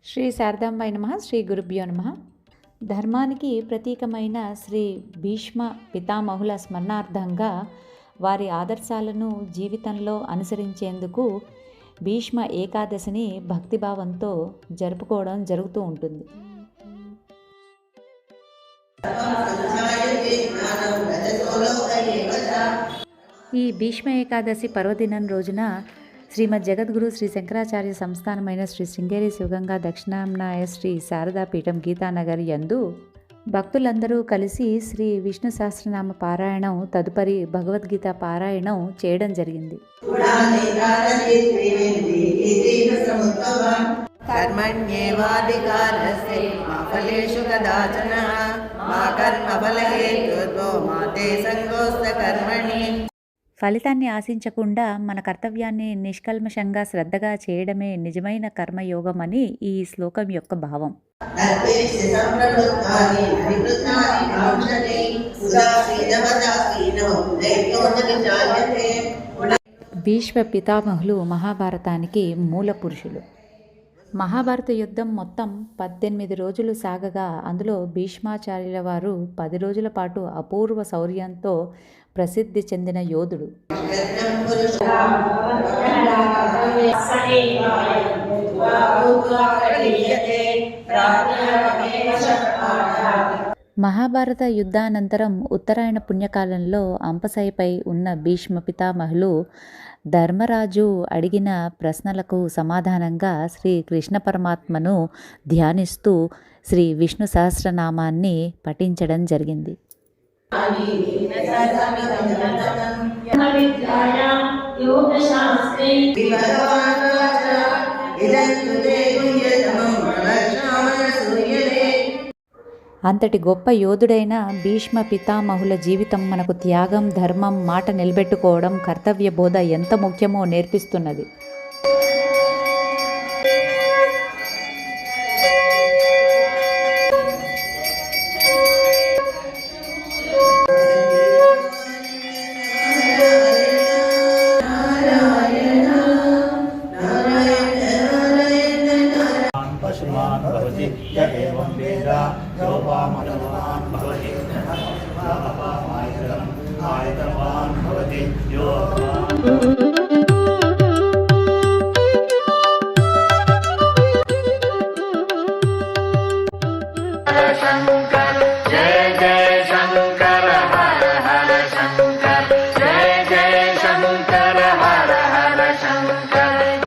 శ్రీ శారదాంబాయ నమః. శ్రీ గురుభ్యో నమః. ధర్మానికి ప్రతీకమైన శ్రీ భీష్మ పితామహుల స్మరణార్థంగా వారి ఆదర్శాలను జీవితంలో అనుసరించేందుకు భీష్మ ఏకాదశిని భక్తిభావంతో జరుపుకోవడం జరుగుతూ ఉంటుంది. ఈ భీష్మ ఏకాదశి పర్వదినం రోజున శ్రీమద్ జగద్గురు శ్రీ శంకరాచార్య సంస్థానమైన శ్రీ శృంగేరి శివగంగా దక్షిణాంనాయ శ్రీ శారదా పీఠం గీతానగర్ యందు భక్తులందరూ కలిసి శ్రీ విష్ణు సహస్రనామ పారాయణం తదుపరి భగవద్గీత పారాయణం చేయడం జరిగింది. కర్మణ్యేవాధికారస్తే మా ఫలేషు కదాచన మా కర్మఫలహేతుర్భో మా తే సంగోస్త కర్మణి. ఫలితాన్ని ఆశించకుండా మన కర్తవ్యాన్ని నిష్కల్మషంగా శ్రద్ధగా చేయడమే నిజమైన కర్మయోగం అని ఈ శ్లోకం యొక్క భావం. భీష్మ పితామహులు మహాభారతానికి మూల పురుషులు. మహాభారత యుద్ధం మొత్తం 18 రోజులు సాగగా అందులో భీష్మాచార్యుల వారు 10 రోజుల పాటు అపూర్వ శౌర్యంతో ప్రసిద్ధి చెందిన యోధుడు. మహాభారత యుద్ధానంతరం ఉత్తరాయణ పుణ్యకాలంలో అంపశయ్యపై ఉన్న భీష్మ పితామహులు ధర్మరాజు అడిగిన ప్రశ్నలకు సమాధానంగా శ్రీ కృష్ణ పరమాత్మను ధ్యానిస్తూ శ్రీ విష్ణు సహస్రనామాన్ని పఠించడం జరిగింది. అంతటి గొప్ప యోధుడైన భీష్మ పితామహుల జీవితం మనకు త్యాగం, ధర్మం, మాట నిలబెట్టుకోవడం, కర్తవ్య బోధ ఎంత ముఖ్యమో నేర్పిస్తున్నది.